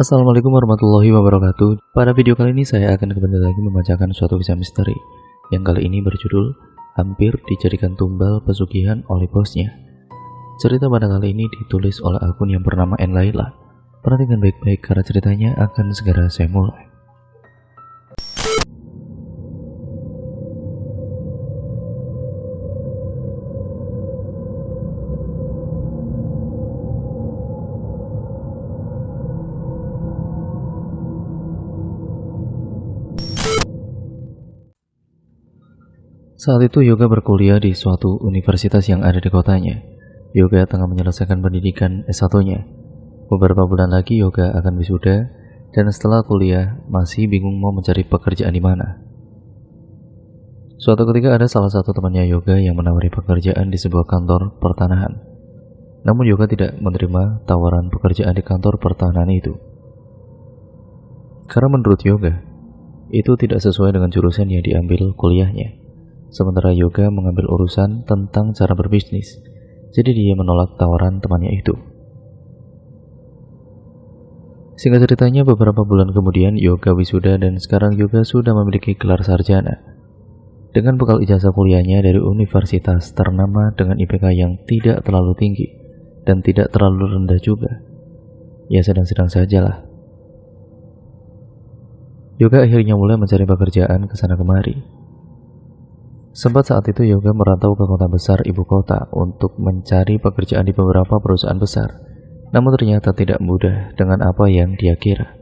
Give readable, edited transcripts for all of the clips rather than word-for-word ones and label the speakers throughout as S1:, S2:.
S1: Assalamualaikum warahmatullahi wabarakatuh. Pada video kali ini saya akan kembali lagi membacakan suatu kisah misteri yang kali ini berjudul Hampir Dijadikan Tumbal Pesugihan oleh Bosnya. Cerita pada kali ini ditulis oleh akun yang bernama Enlaila. Perhatikan baik-baik karena ceritanya akan segera saya mulai. Saat itu Yoga berkuliah di suatu universitas yang ada di kotanya. Yoga tengah menyelesaikan pendidikan S1-nya. Beberapa bulan lagi Yoga akan wisuda, dan setelah kuliah masih bingung mau mencari pekerjaan di mana. Suatu ketika ada salah satu temannya Yoga yang menawari pekerjaan di sebuah kantor pertanahan. Namun Yoga tidak menerima tawaran pekerjaan di kantor pertanahan itu. Karena menurut Yoga, itu tidak sesuai dengan jurusan yang diambil kuliahnya. Sementara Yoga mengambil urusan tentang cara berbisnis, jadi dia menolak tawaran temannya itu. Singkat ceritanya, beberapa bulan kemudian Yoga wisuda dan sekarang Yoga sudah memiliki gelar sarjana. Dengan bekal ijazah kuliahnya dari universitas ternama dengan IPK yang tidak terlalu tinggi dan tidak terlalu rendah juga. Ya sedang-sedang sajalah. Yoga akhirnya mulai mencari pekerjaan ke sana kemari. Sempat saat itu Yoga merantau ke kota besar ibu kota untuk mencari pekerjaan di beberapa perusahaan besar. Namun ternyata tidak mudah dengan apa yang dia kira.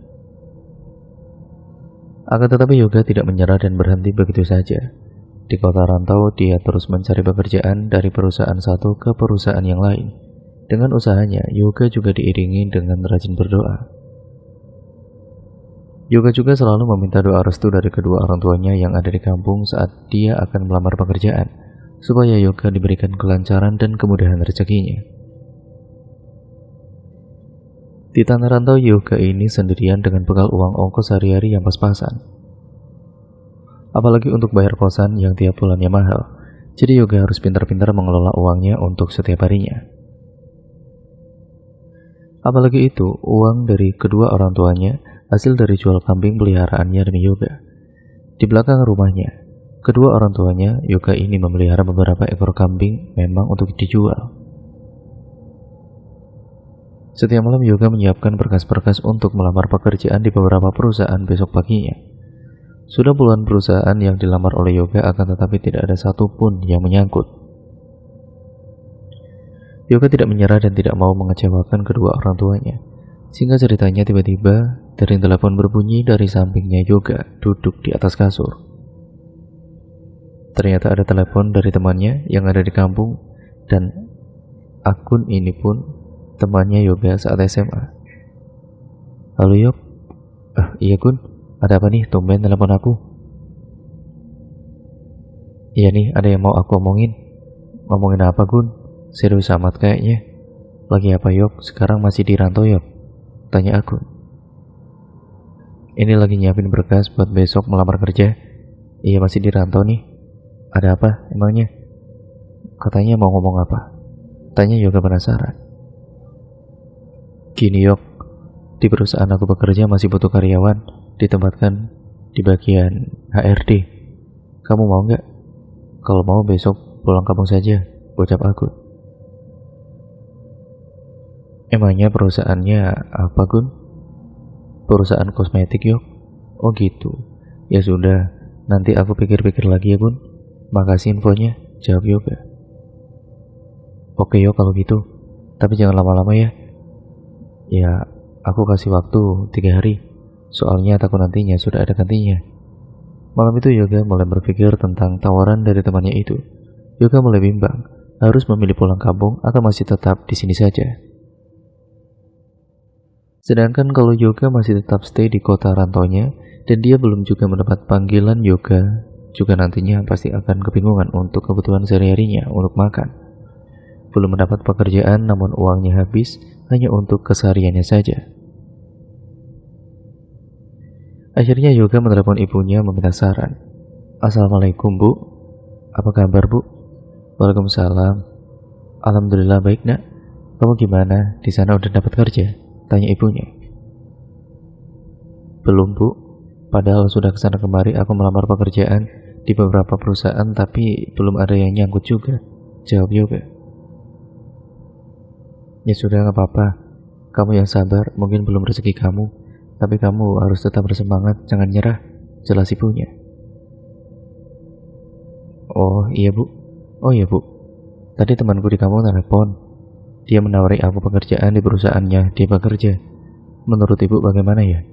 S1: Akan tetapi Yoga tidak menyerah dan berhenti begitu saja. Di kota rantau dia terus mencari pekerjaan dari perusahaan satu ke perusahaan yang lain. Dengan usahanya, Yoga juga diiringi dengan rajin berdoa. Yoga juga selalu meminta doa restu dari kedua orang tuanya yang ada di kampung saat dia akan melamar pekerjaan, supaya Yoga diberikan kelancaran dan kemudahan rezekinya. Di tanah rantau Yoga ini sendirian dengan bekal uang ongkos sehari-hari yang pas-pasan. Apalagi untuk bayar kosan yang tiap bulannya mahal, jadi Yoga harus pintar-pintar mengelola uangnya untuk setiap harinya. Apalagi itu, uang dari kedua orang tuanya hasil dari jual kambing peliharaannya demi Yoga. Di belakang rumahnya, kedua orang tuanya Yoga ini memelihara beberapa ekor kambing memang untuk dijual. Setiap malam Yoga menyiapkan berkas-berkas untuk melamar pekerjaan di beberapa perusahaan besok paginya. Sudah puluhan perusahaan yang dilamar oleh Yoga, akan tetapi tidak ada satupun yang menyangkut. Yoga tidak menyerah dan tidak mau mengecewakan kedua orang tuanya. Singkat ceritanya, tiba-tiba dering telepon berbunyi dari sampingnya Yoga duduk di atas kasur. Ternyata ada telepon dari temannya yang ada di kampung, dan akun ini pun temannya Yoga saat SMA. Halo Yok. Iya Gun, ada apa nih tumben telepon aku? Iya nih, ada yang mau aku omongin. Ngomongin apa Gun? Serius amat kayaknya. Lagi apa Yok? Sekarang masih di rantau Yok? Tanya aku. Ini lagi nyiapin berkas buat besok melamar kerja. Iya masih di rantau nih. Ada apa emangnya? Katanya mau ngomong apa? Tanya Yoga penasaran. Gini Yok, di perusahaan aku bekerja masih butuh karyawan, ditempatkan di bagian HRD. Kamu mau nggak? Kalau mau besok pulang kampung saja, ucap aku. Emangnya perusahaannya apa Gun? Perusahaan kosmetik Yok. Oh gitu. Ya sudah, nanti aku pikir-pikir lagi ya Gun. Makasih infonya, jawab Yoga. Oke Yok kalau gitu, tapi jangan lama-lama ya. Ya, aku kasih waktu 3 hari. Soalnya takut nantinya sudah ada gantinya. Malam itu Yoga mulai berpikir tentang tawaran dari temannya itu. Yoga mulai bimbang, harus memilih pulang kampung atau masih tetap di sini saja. Sedangkan kalau Yoga masih tetap stay di kota rantaunya dan dia belum juga mendapat panggilan, Yoga juga nantinya pasti akan kebingungan untuk kebutuhan sehari-harinya untuk makan. Belum mendapat pekerjaan namun uangnya habis hanya untuk kesehariannya saja. Akhirnya Yoga menelepon ibunya meminta saran. Assalamualaikum Bu, apa kabar Bu? Waalaikumsalam. Alhamdulillah baik nak. Kamu gimana? Di sana udah dapat kerja? Tanya ibunya. Belum bu, padahal sudah kesana kemari aku melamar pekerjaan di beberapa perusahaan tapi belum ada yang nyangkut juga, jawab Yoga. Ya sudah gak apa-apa, kamu yang sabar, mungkin belum rezeki kamu, tapi kamu harus tetap bersemangat, jangan nyerah, jelas ibunya. Oh iya bu, tadi temanku di kampung telepon, dia menawari aku pekerjaan di perusahaannya dia bekerja. Menurut ibu bagaimana ya?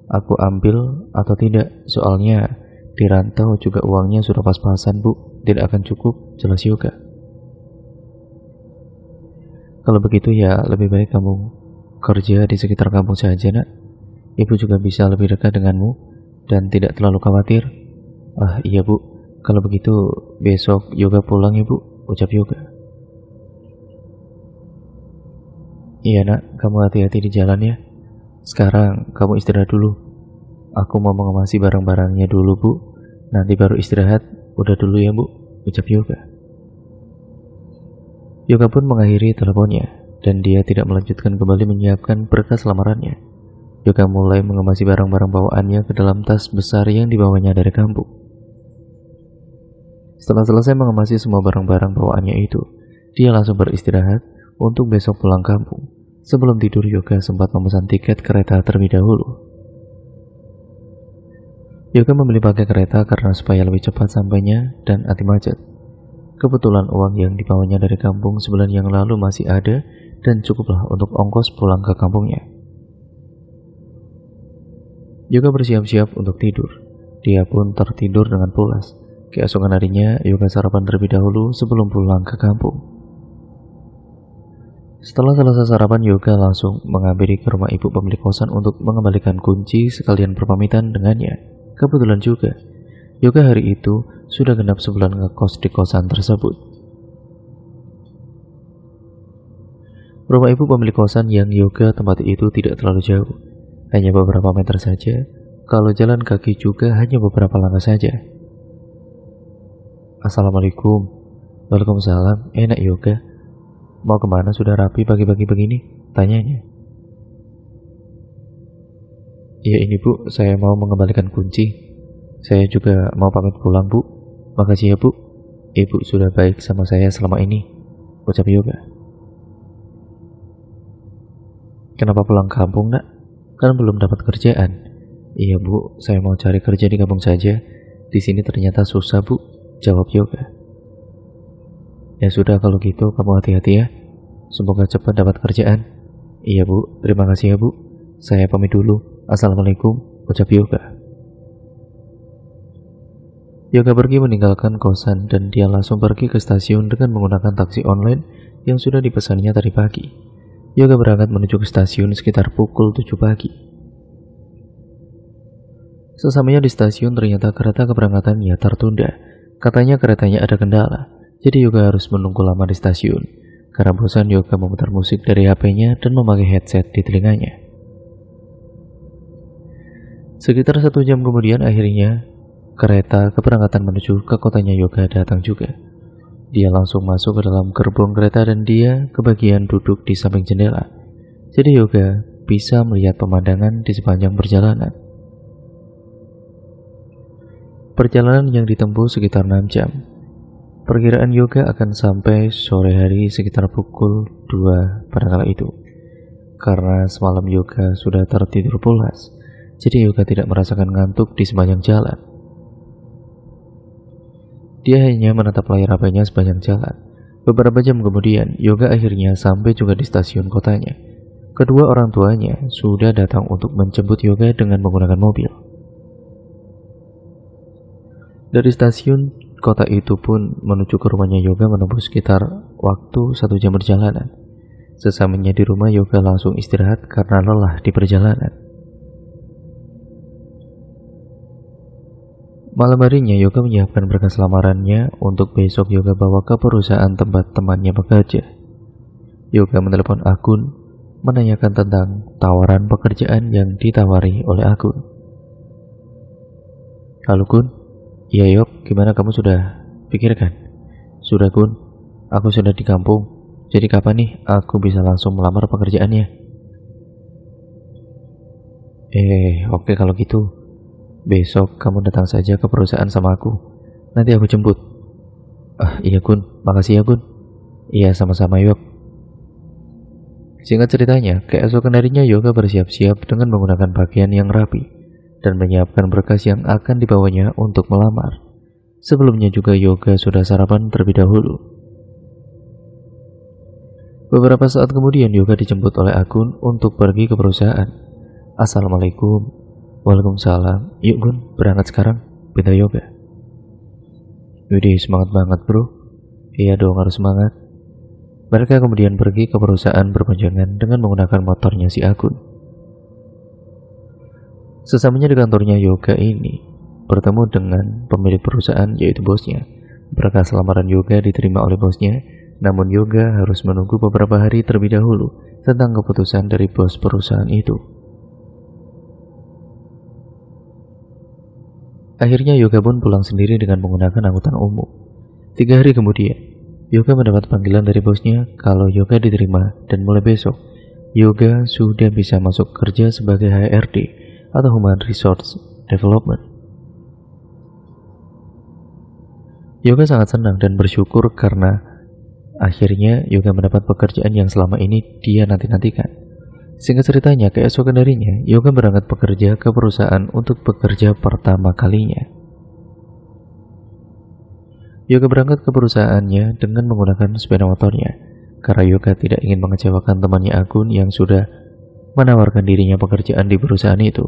S1: Aku ambil atau tidak? Soalnya di rantau juga uangnya sudah pas-pasan bu, tidak akan cukup, jelas Yoga. Kalau begitu ya lebih baik kamu kerja di sekitar kampung saja nak. Ibu juga bisa lebih dekat denganmu dan tidak terlalu khawatir. Ah iya bu, kalau begitu besok Yoga pulang ya bu, ucap Yoga. Iya nak, kamu hati-hati di jalan ya. Sekarang kamu istirahat dulu. Aku mau mengemasi barang-barangnya dulu bu, nanti baru istirahat. Udah dulu ya bu, ucap Yoga. Yoga pun mengakhiri teleponnya dan dia tidak melanjutkan kembali menyiapkan berkas lamarannya. Yoga mulai mengemasi barang-barang bawaannya ke dalam tas besar yang dibawanya dari kampung. Setelah selesai mengemasi semua barang-barang bawaannya itu, dia langsung beristirahat untuk besok pulang kampung. Sebelum tidur, Yoga sempat memesan tiket kereta terlebih dahulu. Yoga memilih pakai kereta karena supaya lebih cepat sampainya dan anti macet. Kebetulan uang yang dibawanya dari kampung sebulan yang lalu masih ada dan cukuplah untuk ongkos pulang ke kampungnya. Yoga bersiap-siap untuk tidur. Dia pun tertidur dengan pulas. Keesokan harinya, Yoga sarapan terlebih dahulu sebelum pulang ke kampung. Setelah selesai sarapan, Yoga langsung menghampiri ke rumah ibu pemilik kosan untuk mengembalikan kunci sekalian berpamitan dengannya. Kebetulan juga, Yoga hari itu sudah genap sebulan ngekos di kosan tersebut. Rumah ibu pemilik kosan yang Yoga tempati itu tidak terlalu jauh, hanya beberapa meter saja. Kalau jalan kaki juga hanya beberapa langkah saja. Assalamualaikum. Waalaikumsalam. Enak Yoga. Mau kemana sudah rapi pagi-pagi begini? Tanyanya. Ya ini bu, saya mau mengembalikan kunci. Saya juga mau pamit pulang bu. Makasih ya bu. Ibu sudah baik sama saya selama ini, ucap Yoga. Kenapa pulang kampung nak? Kan belum dapat kerjaan. Iya bu, saya mau cari kerja di kampung saja. Di sini ternyata susah bu, jawab Yoga. Ya sudah kalau gitu kamu hati-hati ya. Semoga cepat dapat kerjaan. Iya bu, terima kasih ya bu. Saya pamit dulu. Assalamualaikum, ucap Yoga. Yoga pergi meninggalkan kosan dan dia langsung pergi ke stasiun dengan menggunakan taksi online yang sudah dipesannya tadi pagi. Yoga berangkat menuju ke stasiun sekitar pukul 7 pagi. Sesamanya di stasiun ternyata kereta keberangkatannya tertunda. Katanya keretanya ada kendala, jadi Yoga harus menunggu lama di stasiun. Karena bosan, Yoga memutar musik dari HP-nya dan memakai headset di telinganya. Sekitar 1 jam kemudian akhirnya kereta keberangkatan menuju ke kotanya Yoga datang juga. Dia langsung masuk ke dalam gerbong kereta dan dia kebagian duduk di samping jendela. Jadi Yoga bisa melihat pemandangan di sepanjang perjalanan. Perjalanan yang ditempuh sekitar 6 jam. Perkiraan Yoga akan sampai sore hari sekitar pukul 2 pada kala itu. Karena semalam Yoga sudah tertidur pulas, jadi Yoga tidak merasakan ngantuk di sepanjang jalan. Dia hanya menatap layar HP-nya sepanjang jalan. Beberapa jam kemudian, Yoga akhirnya sampai juga di stasiun kotanya. Kedua orang tuanya sudah datang untuk menjemput Yoga dengan menggunakan mobil. Dari stasiun kota itu pun menuju ke rumahnya Yoga menempuh sekitar waktu 1 jam perjalanan. Sesamanya di rumah, Yoga langsung istirahat karena lelah di perjalanan. Malam harinya Yoga menyiapkan berkas lamarannya untuk besok Yoga bawa ke perusahaan tempat temannya bekerja. Yoga menelepon Agun, menanyakan tentang tawaran pekerjaan yang ditawari oleh Agun. Halo Gun. Iya Yok, gimana kamu sudah pikirkan? Sudah Gun, aku sudah di kampung. Jadi kapan nih aku bisa langsung melamar pekerjaannya? Oke kalau gitu. Besok kamu datang saja ke perusahaan sama aku. Nanti aku jemput. Iya Gun, makasih ya Gun. Iya sama-sama Yok. Singkat ceritanya, keesokan harinya Yoga bersiap-siap dengan menggunakan pakaian yang rapi dan menyiapkan berkas yang akan dibawanya untuk melamar. Sebelumnya juga Yoga sudah sarapan terlebih dahulu. Beberapa saat kemudian Yoga dijemput oleh Agun untuk pergi ke perusahaan. Assalamualaikum. Waalaikumsalam. Yuk Gun, berangkat sekarang. Pinta Yoga. Widih, semangat banget bro. Iya dong, harus semangat. Mereka kemudian pergi ke perusahaan berboncengan dengan menggunakan motornya si Agun. Sesamanya di kantornya Yoga ini, bertemu dengan pemilik perusahaan yaitu bosnya. Berkas lamaran Yoga diterima oleh bosnya, namun Yoga harus menunggu beberapa hari terlebih dahulu tentang keputusan dari bos perusahaan itu. Akhirnya Yoga pun pulang sendiri dengan menggunakan angkutan umum. 3 hari kemudian, Yoga mendapat panggilan dari bosnya kalau Yoga diterima dan mulai besok, Yoga sudah bisa masuk kerja sebagai HRD atau Human Resource Development. Yoga sangat senang dan bersyukur karena akhirnya Yoga mendapat pekerjaan yang selama ini dia nanti-nantikan. Singkat ceritanya, keesokan harinya, Yoga berangkat bekerja ke perusahaan untuk bekerja pertama kalinya. Yoga berangkat ke perusahaannya dengan menggunakan sepeda motornya, karena Yoga tidak ingin mengecewakan temannya Agun yang sudah menawarkan dirinya pekerjaan di perusahaan itu.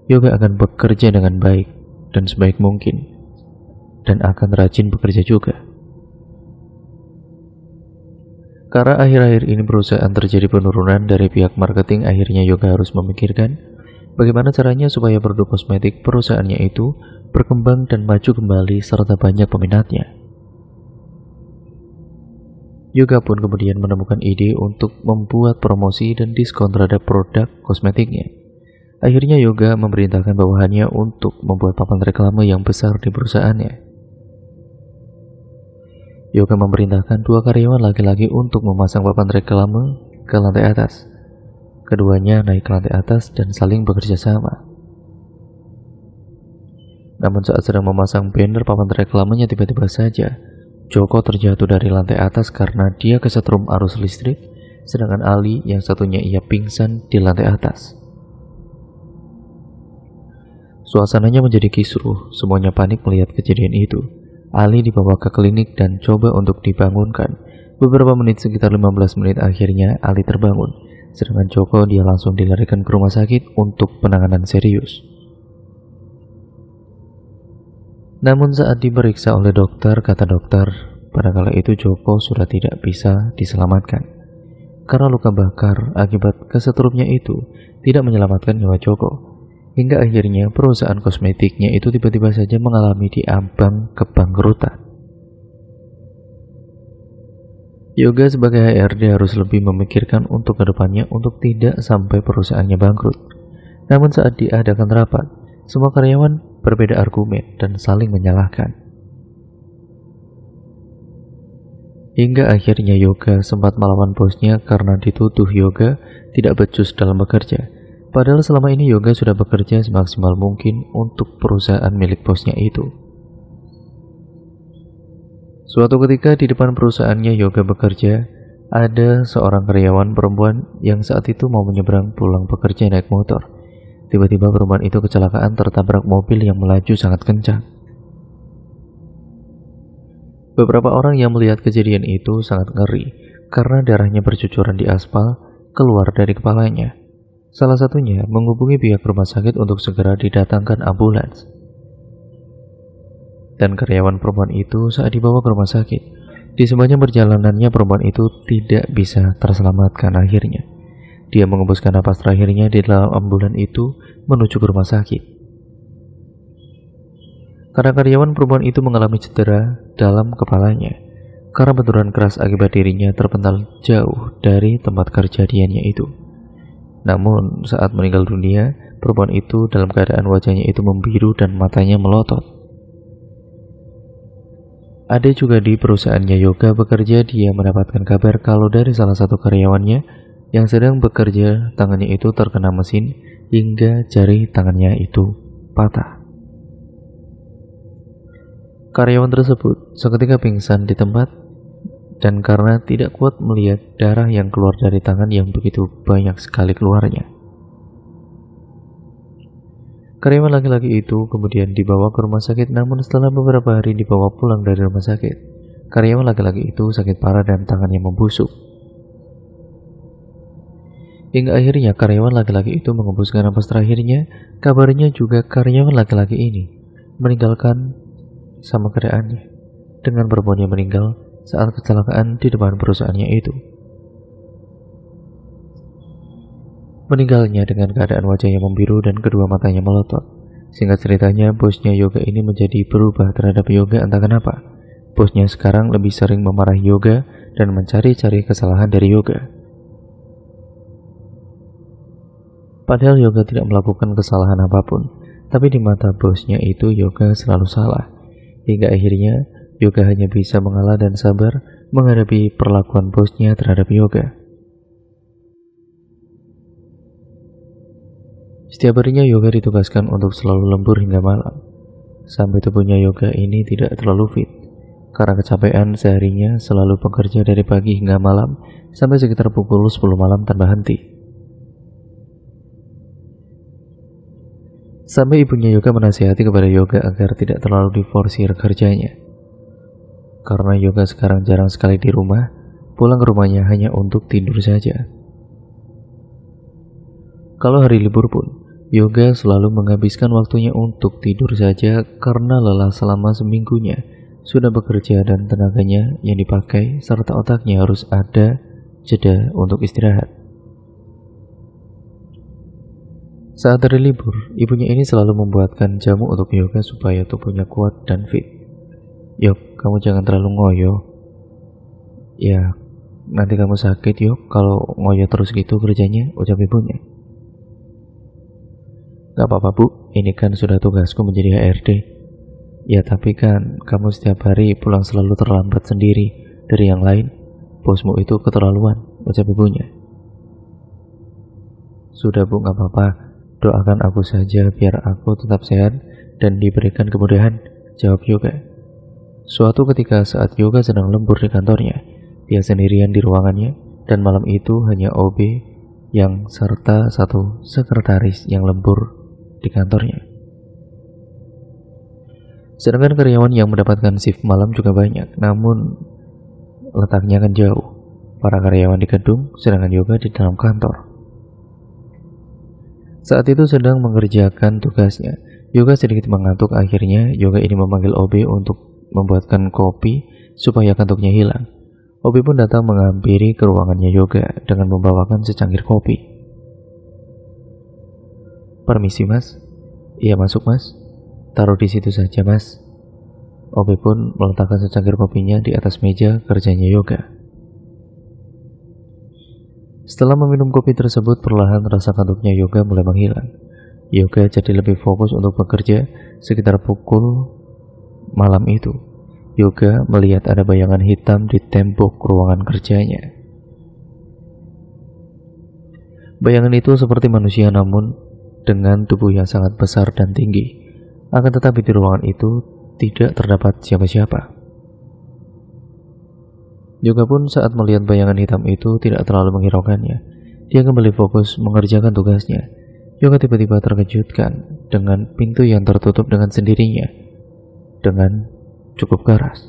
S1: Yoga akan bekerja dengan baik dan sebaik mungkin, dan akan rajin bekerja juga. Karena akhir-akhir ini perusahaan terjadi penurunan dari pihak marketing, akhirnya Yoga harus memikirkan bagaimana caranya supaya produk kosmetik perusahaannya itu berkembang dan maju kembali serta banyak peminatnya. Yoga pun kemudian menemukan ide untuk membuat promosi dan diskon terhadap produk kosmetiknya. Akhirnya Yoga memerintahkan bawahannya untuk membuat papan reklame yang besar di perusahaannya. Yoga memerintahkan 2 karyawan laki-laki untuk memasang papan reklame ke lantai atas. Keduanya naik ke lantai atas dan saling bekerja sama. Namun saat sedang memasang banner papan reklamenya, tiba-tiba saja Joko terjatuh dari lantai atas karena dia kesetrum arus listrik, sedangkan Ali yang satunya ia pingsan di lantai atas. Suasananya menjadi kisruh, semuanya panik melihat kejadian itu. Ali dibawa ke klinik dan coba untuk dibangunkan. Beberapa menit, sekitar 15 menit akhirnya Ali terbangun, sedangkan Joko dia langsung dilarikan ke rumah sakit untuk penanganan serius. Namun saat diperiksa oleh dokter, kata dokter, pada kala itu Joko sudah tidak bisa diselamatkan. Karena luka bakar akibat kesetrumnya itu tidak menyelamatkan nyawa Joko. Hingga akhirnya perusahaan kosmetiknya itu tiba-tiba saja mengalami diambang kebangkrutan. Yoga sebagai HRD harus lebih memikirkan untuk kedepannya untuk tidak sampai perusahaannya bangkrut. Namun saat diadakan rapat, semua karyawan berbeda argumen dan saling menyalahkan. Hingga akhirnya Yoga sempat melawan bosnya karena dituduh Yoga tidak becus dalam bekerja. Padahal selama ini Yoga sudah bekerja semaksimal mungkin untuk perusahaan milik bosnya itu. Suatu ketika di depan perusahaannya Yoga bekerja, ada seorang karyawan perempuan yang saat itu mau menyeberang pulang bekerja naik motor. Tiba-tiba perempuan itu kecelakaan tertabrak mobil yang melaju sangat kencang. Beberapa orang yang melihat kejadian itu sangat ngeri karena darahnya bercucuran di aspal keluar dari kepalanya. Salah satunya menghubungi pihak rumah sakit untuk segera didatangkan ambulans. Dan karyawan perempuan itu saat dibawa ke rumah sakit, di sepanjang perjalanannya perempuan itu tidak bisa terselamatkan akhirnya. Dia mengembuskan napas terakhirnya di dalam ambulan itu menuju ke rumah sakit. Karena karyawan perempuan itu mengalami cedera dalam kepalanya, karena benturan keras akibat dirinya terpental jauh dari tempat kejadiannya itu. Namun saat meninggal dunia, perempuan itu dalam keadaan wajahnya itu membiru dan matanya melotot. Ada juga di perusahaannya Yoga bekerja, dia mendapatkan kabar kalau dari salah satu karyawannya yang sedang bekerja, tangannya itu terkena mesin hingga jari tangannya itu patah. Karyawan tersebut seketika pingsan di tempat dan karena tidak kuat melihat darah yang keluar dari tangan yang begitu banyak sekali keluarnya. Karyawan laki-laki itu kemudian dibawa ke rumah sakit, namun setelah beberapa hari dibawa pulang dari rumah sakit, karyawan laki-laki itu sakit parah dan tangannya membusuk. Hingga akhirnya karyawan laki-laki itu mengembuskan napas terakhirnya. Kabarnya juga karyawan laki-laki ini meninggalkan sama keadaannya dengan perempuannya meninggal saat kecelakaan di depan perusahaannya itu. Meninggalnya dengan keadaan wajahnya membiru dan kedua matanya melotot. Singkat ceritanya, bosnya Yoga ini menjadi berubah terhadap Yoga entah kenapa. Bosnya sekarang lebih sering memarahi Yoga dan mencari-cari kesalahan dari Yoga. Padahal Yoga tidak melakukan kesalahan apapun, tapi di mata bosnya itu Yoga selalu salah. Hingga akhirnya Yoga hanya bisa mengalah dan sabar menghadapi perlakuan bosnya terhadap Yoga. Setiap harinya Yoga ditugaskan untuk selalu lembur hingga malam, sampai tubuhnya Yoga ini tidak terlalu fit. Karena kecapean seharinya selalu bekerja dari pagi hingga malam sampai sekitar pukul 10 malam tanpa henti. Sampai ibunya Yoga menasihati kepada Yoga agar tidak terlalu diforsir kerjanya. Karena Yoga sekarang jarang sekali di rumah, pulang ke rumahnya hanya untuk tidur saja. Kalau hari libur pun, Yoga selalu menghabiskan waktunya untuk tidur saja karena lelah selama seminggunya. Sudah bekerja dan tenaganya yang dipakai serta otaknya harus ada jeda untuk istirahat. Saat hari libur, ibunya ini selalu membuatkan jamu untuk Yoga supaya tubuhnya kuat dan fit. Yok, kamu jangan terlalu ngoyo. Ya, nanti kamu sakit Yok kalau ngoyo terus gitu kerjanya, ucap ibunya. Gak apa-apa bu, ini kan sudah tugasku menjadi HRD. Ya tapi kan, kamu setiap hari pulang selalu terlambat sendiri dari yang lain. Bosmu itu keterlaluan, ucap ibunya. Sudah bu, gak apa-apa. Doakan aku saja biar aku tetap sehat dan diberikan kemudahan, jawab Yoga. Suatu ketika saat Yoga sedang lembur di kantornya, dia sendirian di ruangannya dan malam itu hanya OB yang serta satu sekretaris yang lembur di kantornya. Sedangkan karyawan yang mendapatkan shift malam juga banyak, namun letaknya kan jauh. Para karyawan di gedung, sedangkan Yoga di dalam kantor. Saat itu sedang mengerjakan tugasnya, Yoga sedikit mengantuk. Akhirnya Yoga ini memanggil OB untuk membuatkan kopi supaya kantuknya hilang. OB pun datang menghampiri ke ruangannya Yoga dengan membawakan secangkir kopi. Permisi mas. Iya masuk mas. Taruh di situ saja mas. OB pun meletakkan secangkir kopinya di atas meja kerjanya Yoga. Setelah meminum kopi tersebut, perlahan rasa kantuknya Yoga mulai menghilang. Yoga jadi lebih fokus untuk bekerja. Sekitar pukul malam itu, Yoga melihat ada bayangan hitam di tembok ruangan kerjanya. Bayangan itu seperti manusia namun dengan tubuh yang sangat besar dan tinggi. Akan tetapi di ruangan itu tidak terdapat siapa-siapa. Yoga pun saat melihat bayangan hitam itu tidak terlalu menghiraukannya. Dia kembali fokus mengerjakan tugasnya. Yoga tiba-tiba terkejutkan dengan pintu yang tertutup dengan sendirinya dengan cukup keras.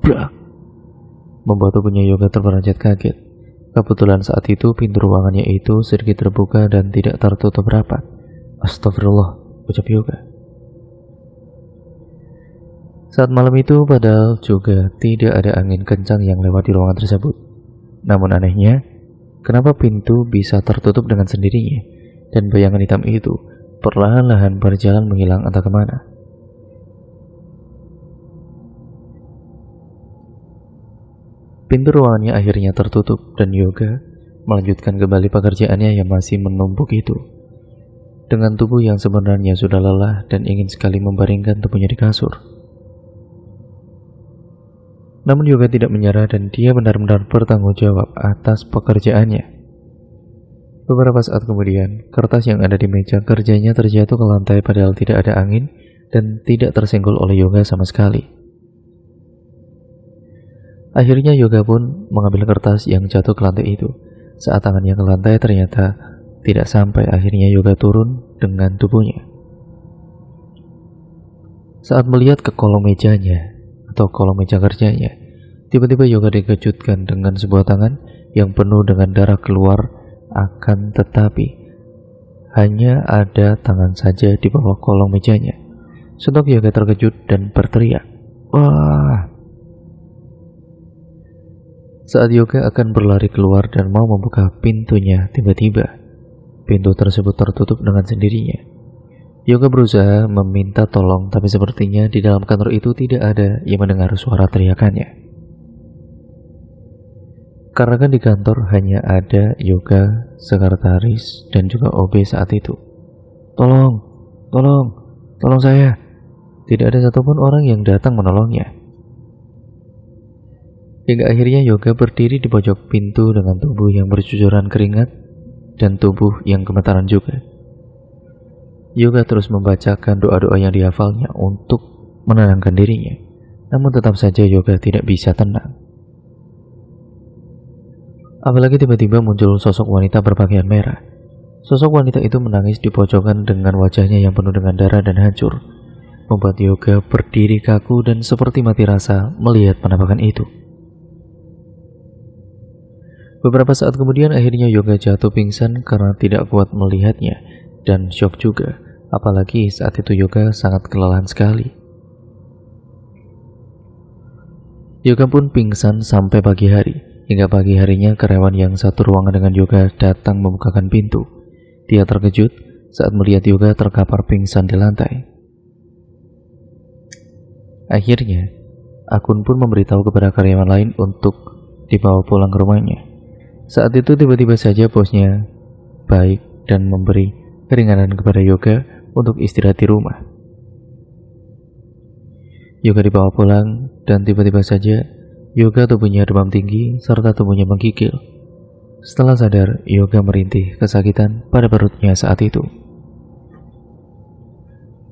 S1: Brak! Membuat tubuhnya Yoga terperanjat kaget. Kebetulan saat itu pintu ruangannya itu sedikit terbuka dan tidak tertutup rapat. Astagfirullah, ucap Yoga. Saat malam itu padahal juga tidak ada angin kencang yang lewat di ruangan tersebut. Namun anehnya, kenapa pintu bisa tertutup dengan sendirinya dan bayangan hitam itu perlahan-lahan berjalan menghilang entah kemana. Pintu ruangannya akhirnya tertutup dan Yoga melanjutkan kembali pekerjaannya yang masih menumpuk itu. Dengan tubuh yang sebenarnya sudah lelah dan ingin sekali membaringkan tubuhnya di kasur. Namun Yoga tidak menyerah dan dia benar-benar bertanggung jawab atas pekerjaannya. Beberapa saat kemudian, kertas yang ada di meja kerjanya terjatuh ke lantai padahal tidak ada angin dan tidak tersenggol oleh Yoga sama sekali. Akhirnya Yoga pun mengambil kertas yang jatuh ke lantai itu. Saat tangannya ke lantai ternyata tidak sampai, akhirnya Yoga turun dengan tubuhnya. Saat melihat ke kolong mejanya atau kolong meja kerjanya, tiba-tiba Yoga dikejutkan dengan sebuah tangan yang penuh dengan darah keluar, akan tetapi hanya ada tangan saja di bawah kolong mejanya. Sontak Yoga terkejut dan berteriak, "Wah!" Saat Yoga akan berlari keluar dan mau membuka pintunya, tiba-tiba pintu tersebut tertutup dengan sendirinya. Yoga berusaha meminta tolong, tapi sepertinya di dalam kantor itu tidak ada yang mendengar suara teriakannya. Karena kan di kantor hanya ada Yoga, sekretaris, dan juga OB saat itu. Tolong, tolong saya. Tidak ada satupun orang yang datang menolongnya. Hingga akhirnya Yoga berdiri di pojok pintu dengan tubuh yang bercucuran keringat dan tubuh yang gemetaran juga. Yoga terus membacakan doa-doa yang dihafalnya untuk menenangkan dirinya. Namun tetap saja Yoga tidak bisa tenang. Apalagi tiba-tiba muncul sosok wanita berpakaian merah. Sosok wanita itu menangis di pojokan dengan wajahnya yang penuh dengan darah dan hancur, membuat Yoga berdiri kaku dan seperti mati rasa melihat penampakan itu. Beberapa saat kemudian akhirnya Yoga jatuh pingsan karena tidak kuat melihatnya dan syok juga, apalagi saat itu Yoga sangat kelelahan sekali. Yoga pun pingsan sampai pagi hari. Hingga pagi harinya karyawan yang satu ruangan dengan Yoga datang membukakan pintu. Dia terkejut saat melihat Yoga terkapar pingsan di lantai. Akhirnya, Akun pun memberitahu kepada karyawan lain untuk dibawa pulang ke rumahnya. Saat itu tiba-tiba saja bosnya baik dan memberi keringanan kepada Yoga untuk istirahat di rumah. Yoga dibawa pulang dan tiba-tiba saja Yoga tubuhnya demam tinggi serta tubuhnya menggigil. Setelah sadar, Yoga merintih kesakitan pada perutnya saat itu.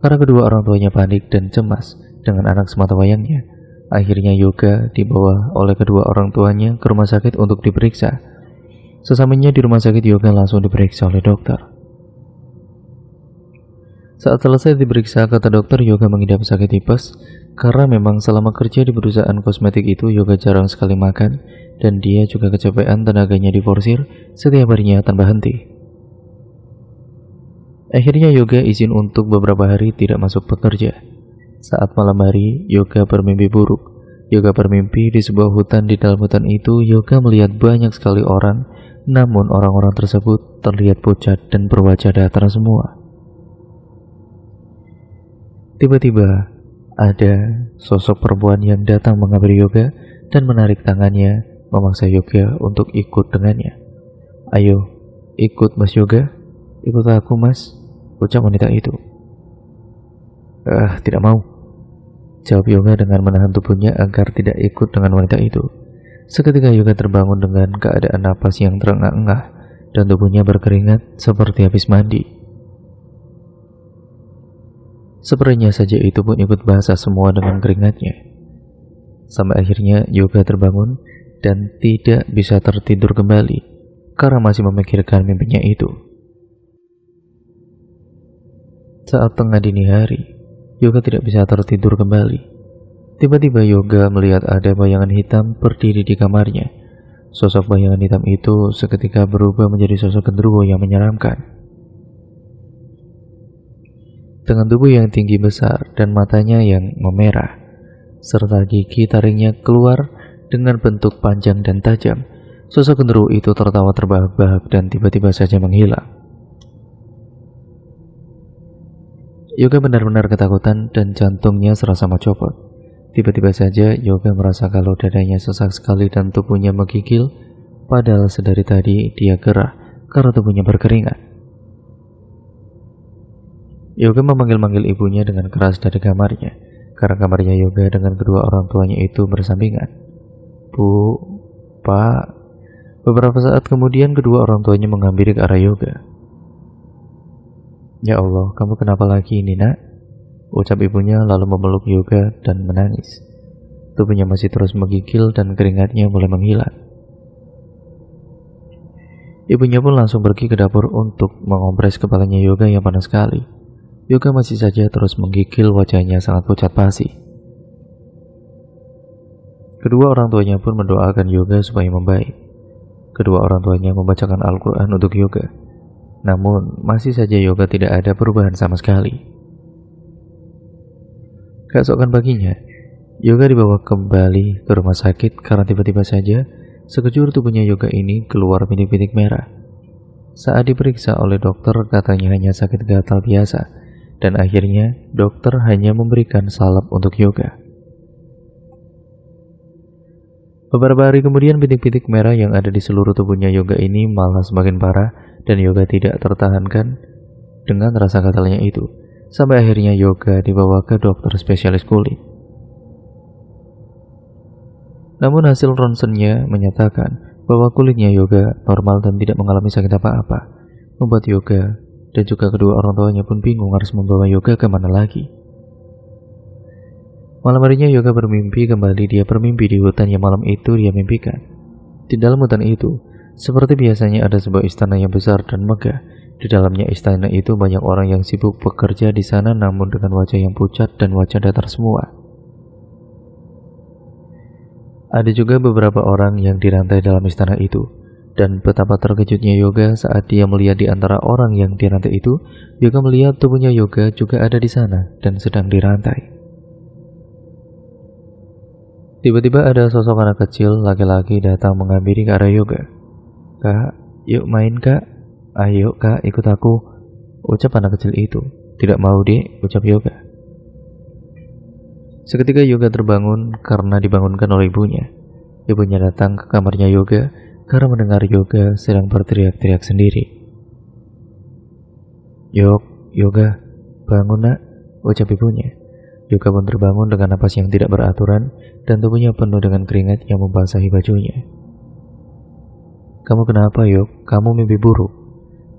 S1: Karena kedua orang tuanya panik dan cemas dengan anak sematawayangnya, akhirnya Yoga dibawa oleh kedua orang tuanya ke rumah sakit untuk diperiksa. Sesampainya di rumah sakit, Yoga langsung diperiksa oleh dokter. Saat selesai diperiksa, kata dokter, Yoga mengidap sakit tipes. Karena memang selama kerja di perusahaan kosmetik itu Yoga jarang sekali makan dan dia juga kecapean, tenaganya diforsir setiap harinya tanpa henti. Akhirnya Yoga izin untuk beberapa hari tidak masuk bekerja. Saat malam hari, Yoga bermimpi buruk. Yoga bermimpi di sebuah hutan. Di dalam hutan itu Yoga melihat banyak sekali orang, namun orang-orang tersebut terlihat pucat dan berwajah datar semua. Tiba-tiba ada sosok perempuan yang datang menghampiri Yoga dan menarik tangannya, memaksa Yoga untuk ikut dengannya. "Ayo, ikut Mas Yoga, ikut aku Mas," ucap wanita itu. Tidak mau," jawab Yoga dengan menahan tubuhnya agar tidak ikut dengan wanita itu. Seketika Yoga terbangun dengan keadaan napas yang terengah-engah dan tubuhnya berkeringat seperti habis mandi. Sepertinya saja itu pun ikut basah semua dengan keringatnya. Sampai akhirnya Yoga terbangun dan tidak bisa tertidur kembali karena masih memikirkan mimpinya itu. Saat tengah dini hari, Yoga tidak bisa tertidur kembali. Tiba-tiba Yoga melihat ada bayangan hitam berdiri di kamarnya. Sosok bayangan hitam itu seketika berubah menjadi sosok genderuwo yang menyeramkan. Dengan tubuh yang tinggi besar dan matanya yang memerah, serta gigi taringnya keluar dengan bentuk panjang dan tajam, sosok genderuwo itu tertawa terbahak-bahak dan tiba-tiba saja menghilang. Yoga benar-benar ketakutan dan jantungnya serasa mau copot. Tiba-tiba saja Yoga merasa kalau dadanya sesak sekali dan tubuhnya menggigil, padahal sedari tadi dia gerah karena tubuhnya berkeringat. Yoga memanggil-manggil ibunya dengan keras dari kamarnya, karena kamarnya Yoga dengan kedua orang tuanya itu bersampingan. "Bu, Pak, Beberapa saat kemudian kedua orang tuanya menghampiri ke arah Yoga. "Ya Allah, kamu kenapa lagi ini, nak?" ucap ibunya lalu memeluk Yoga dan menangis. Tubuhnya masih terus menggigil dan keringatnya mulai menghilang. Ibunya pun langsung pergi ke dapur untuk mengompres kepalanya Yoga yang panas sekali. Yoga masih saja terus menggigil, wajahnya sangat pucat pasi. Kedua orang tuanya pun mendoakan Yoga supaya membaik. Kedua orang tuanya membacakan Al-Quran untuk Yoga. Namun, masih saja Yoga tidak ada perubahan sama sekali. Keesokan paginya, Yoga dibawa kembali ke rumah sakit karena tiba-tiba saja sekejur tubuhnya Yoga ini keluar bintik-bintik merah. Saat diperiksa oleh dokter, katanya hanya sakit gatal biasa, dan akhirnya dokter hanya memberikan salep untuk Yoga. Beberapa hari kemudian bintik-bintik merah yang ada di seluruh tubuhnya Yoga ini malah semakin parah dan Yoga tidak tertahankan dengan rasa gatalnya itu. Sampai akhirnya Yoga dibawa ke dokter spesialis kulit. Namun hasil ronsennya menyatakan bahwa kulitnya Yoga normal dan tidak mengalami sakit apa-apa, membuat Yoga dan juga kedua orang tuanya pun bingung harus membawa Yoga kemana lagi. Malam harinya Yoga bermimpi kembali. Dia bermimpi di hutan yang malam itu dia mimpikan. Di dalam hutan itu, seperti biasanya ada sebuah istana yang besar dan megah. Di dalamnya istana itu banyak orang yang sibuk bekerja di sana, namun dengan wajah yang pucat dan wajah datar semua. Ada juga beberapa orang yang dirantai dalam istana itu. Dan betapa terkejutnya Yoga saat dia melihat di antara orang yang dirantai itu, Yoga melihat tubuhnya Yoga juga ada di sana dan sedang dirantai. Tiba-tiba ada sosok anak kecil laki-laki datang menghampiri ke arah Yoga. "Kak, yuk main kak." "Ayo kak, ikut aku," ucap anak kecil itu. "Tidak mau dek," ucap Yoga. Seketika Yoga terbangun karena dibangunkan oleh ibunya. Ibunya datang ke kamarnya Yoga karena mendengar Yoga sedang berteriak-teriak sendiri. Yoga, bangun nak," ucap ibunya. Yoga pun terbangun dengan napas yang tidak beraturan dan tubuhnya penuh dengan keringat yang membasahi bajunya. "Kamu kenapa, Yok? Kamu mimpi buruk?"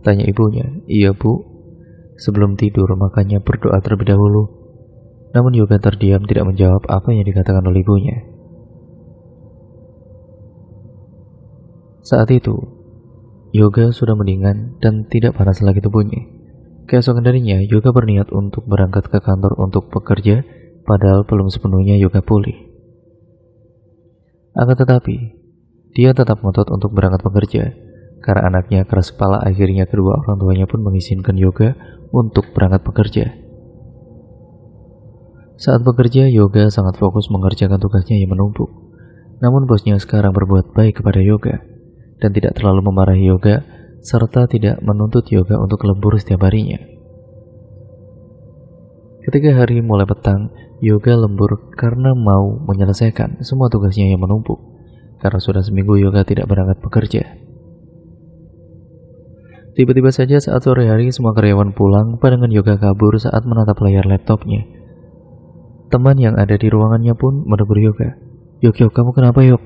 S1: tanya ibunya. "Iya bu, sebelum tidur makanya berdoa terlebih dahulu." Namun Yoga terdiam tidak menjawab apa yang dikatakan oleh ibunya. Saat itu, Yoga sudah mendingan dan tidak panas lagi tubuhnya. Keesokan harinya, Yoga berniat untuk berangkat ke kantor untuk bekerja, padahal belum sepenuhnya Yoga pulih. Akan tetapi, dia tetap ngotot untuk berangkat bekerja. Karena anaknya keras kepala, akhirnya kedua orang tuanya pun mengizinkan Yoga untuk berangkat bekerja. Saat bekerja, Yoga sangat fokus mengerjakan tugasnya yang menumpuk. Namun bosnya sekarang berbuat baik kepada Yoga dan tidak terlalu memarahi Yoga, serta tidak menuntut Yoga untuk lembur setiap harinya. Ketika hari mulai petang, Yoga lembur karena mau menyelesaikan semua tugasnya yang menumpuk. Karena sudah seminggu Yoga tidak berangkat bekerja. Tiba-tiba saja saat sore hari semua karyawan pulang, pandangan Yoga kabur saat menatap layar laptopnya. Teman yang ada di ruangannya pun menegur Yoga. Yok, kamu kenapa Yok?"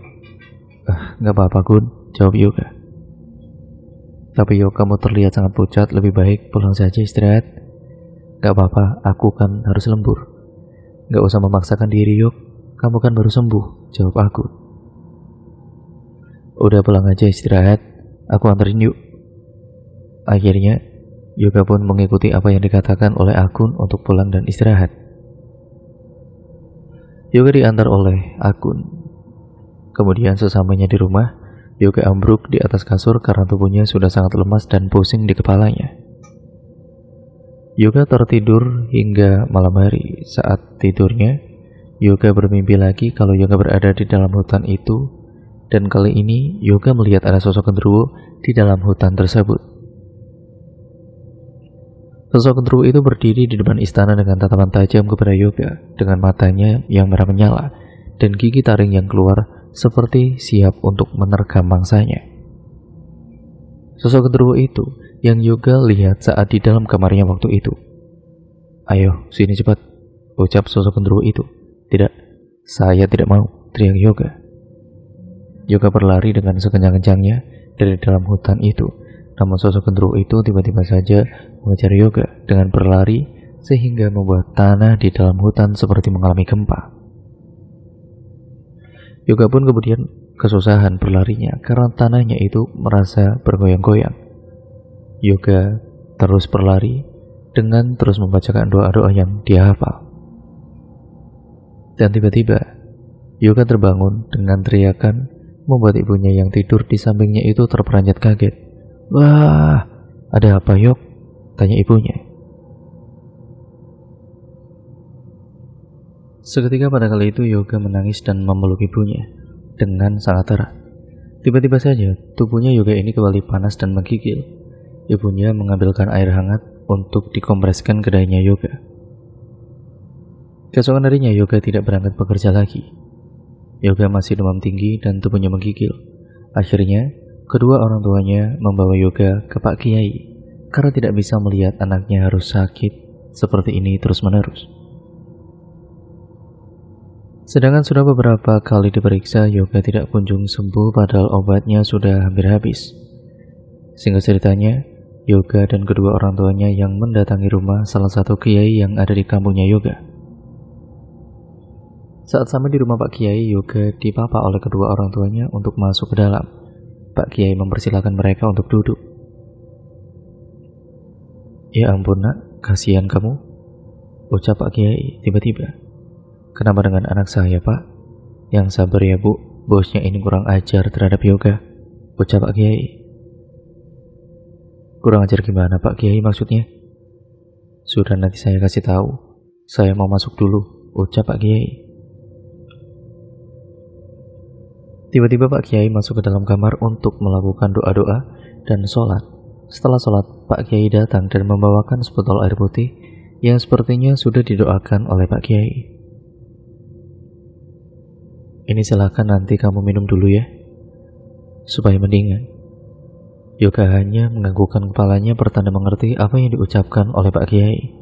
S1: Gak apa-apa Gun," jawab Yoga. "Tapi Yok, kamu terlihat sangat pucat, lebih baik pulang saja istirahat." "Gak apa-apa, aku kan harus lembur." "Gak usah memaksakan diri Yok, kamu kan baru sembuh," jawab aku. "Udah pulang aja istirahat, aku anterin yuk." Akhirnya, Yoga pun mengikuti apa yang dikatakan oleh Akun untuk pulang dan istirahat. Yoga diantar oleh Akun. Kemudian sesampainya di rumah, Yoga ambruk di atas kasur karena tubuhnya sudah sangat lemas dan pusing di kepalanya. Yoga tertidur hingga malam hari. Saat tidurnya, Yoga bermimpi lagi kalau Yoga berada di dalam hutan itu, dan kali ini Yoga melihat ada sosok genderuwo di dalam hutan tersebut. Sosok genderuwo itu berdiri di depan istana dengan tatapan tajam kepada Yoga, dengan matanya yang merah menyala dan gigi taring yang keluar seperti siap untuk menerkam mangsanya. Sosok genderuwo itu yang Yoga lihat saat di dalam kamarnya waktu itu. "Ayo, sini cepat," ucap sosok genderuwo itu. "Tidak, saya tidak mau," teriak Yoga. Yoga berlari dengan sekencang-kencangnya dari dalam hutan itu. Namun sosok genderuwo itu tiba-tiba saja mengejar Yoga dengan berlari sehingga membuat tanah di dalam hutan seperti mengalami gempa. Yoga pun kemudian kesusahan berlarinya karena tanahnya itu merasa bergoyang-goyang. Yoga terus berlari dengan terus membacakan doa-doa yang dia hafal. Dan tiba-tiba Yoga terbangun dengan teriakan membuat ibunya yang tidur di sampingnya itu terperanjat kaget. "Wah, ada apa, Yok?" tanya ibunya. Seketika pada kali itu Yoga menangis dan memeluk ibunya dengan sangat erat. Tiba-tiba saja tubuhnya Yoga ini kembali panas dan menggigil. Ibunya mengambilkan air hangat untuk dikompreskan ke dahinya Yoga. Keesokan harinya Yoga tidak berangkat bekerja lagi. Yoga masih demam tinggi dan tubuhnya menggigil. Akhirnya, kedua orang tuanya membawa Yoga ke Pak Kiai karena tidak bisa melihat anaknya harus sakit seperti ini terus-menerus. Sedangkan sudah beberapa kali diperiksa, Yoga tidak kunjung sembuh padahal obatnya sudah hampir habis. Singkat ceritanya, Yoga dan kedua orang tuanya yang mendatangi rumah salah satu kiai yang ada di kampungnya Yoga. Saat sampai di rumah Pak Kiai, Yoga dipapa oleh kedua orang tuanya untuk masuk ke dalam. Pak Kiai mempersilahkan mereka untuk duduk. "Ya ampun nak, kasihan kamu," ucap Pak Kiai tiba-tiba. "Kenapa dengan anak saya, Pak?" "Yang sabar ya Bu, bosnya ini kurang ajar terhadap Yoga," ucap Pak Kiai. "Kurang ajar gimana Pak Kiai maksudnya?" "Sudah, nanti saya kasih tahu. Saya mau masuk dulu," ucap Pak Kiai. Tiba-tiba Pak Kiai masuk ke dalam kamar untuk melakukan doa-doa dan sholat. Setelah sholat, Pak Kiai datang dan membawakan sebotol air putih yang sepertinya sudah didoakan oleh Pak Kiai. "Ini silakan nanti kamu minum dulu ya, supaya mendingan." Yoga hanya menganggukkan kepalanya bertanda mengerti apa yang diucapkan oleh Pak Kiai.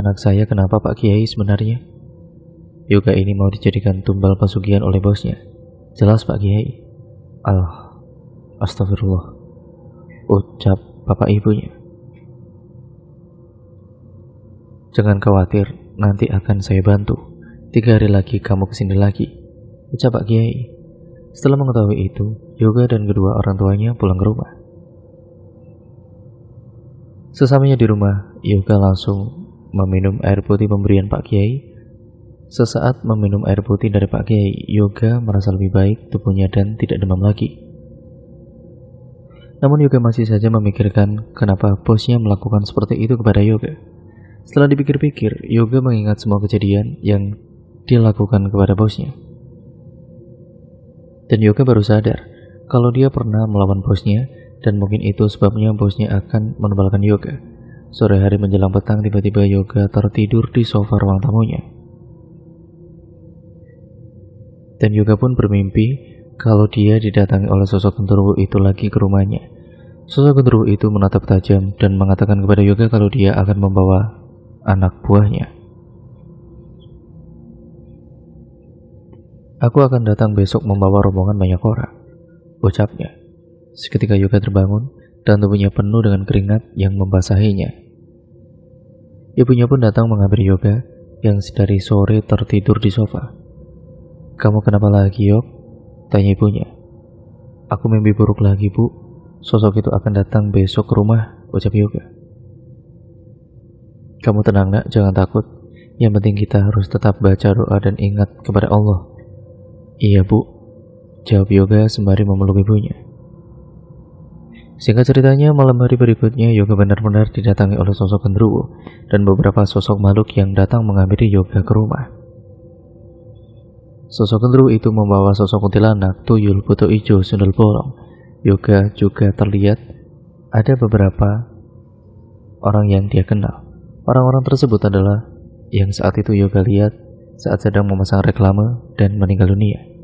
S1: "Anak saya kenapa Pak Kiai sebenarnya?" "Yoga ini mau dijadikan tumbal pesugihan oleh bosnya." "Jelas Pak Kiai." Astagfirullah," ucap bapak ibunya. "Jangan khawatir, nanti akan saya bantu. 3 hari lagi kamu kesini lagi," ucap Pak Kiai. Setelah mengetahui itu, Yoga dan kedua orang tuanya pulang ke rumah. Sesampainya di rumah, Yoga langsung meminum air putih pemberian Pak Kiai. Sesaat meminum air putih dari Pak Kiai, Yoga merasa lebih baik tubuhnya dan tidak demam lagi. Namun Yoga masih saja memikirkan kenapa bosnya melakukan seperti itu kepada Yoga. Setelah dipikir-pikir, Yoga mengingat semua kejadian yang dilakukan kepada bosnya. Dan Yoga baru sadar kalau dia pernah melawan bosnya dan mungkin itu sebabnya bosnya akan menebalkan Yoga. Sore hari menjelang petang, tiba-tiba Yoga tertidur di sofa ruang tamunya. Dan Yoga pun bermimpi kalau dia didatangi oleh sosok genderuwo itu lagi ke rumahnya. Sosok genderuwo itu menatap tajam dan mengatakan kepada Yoga kalau dia akan membawa anak buahnya. "Aku akan datang besok membawa rombongan banyak orang," ucapnya. Seketika Yoga terbangun dan tubuhnya penuh dengan keringat yang membasahinya. Ibunya pun datang menghampiri Yoga yang dari sore tertidur di sofa. "Kamu kenapa lagi, Yok?" tanya ibunya. "Aku mimpi buruk lagi, Bu. Sosok itu akan datang besok ke rumah," ucap Yoga. "Kamu tenang nak, jangan takut. Yang penting kita harus tetap baca doa dan ingat kepada Allah." "Iya Bu," jawab Yoga sembari memeluk ibunya. Singkat ceritanya, malam hari berikutnya Yoga benar-benar didatangi oleh sosok genderuwo dan beberapa sosok makhluk yang datang menghampiri Yoga ke rumah. Sosok genderuwo itu membawa sosok kuntilanak, tuyul, buto ijo, sundel bolong. Yoga juga terlihat ada beberapa orang yang dia kenal. Orang-orang tersebut adalah yang saat itu Yoga lihat saat sedang memasang reklame dan meninggal dunia.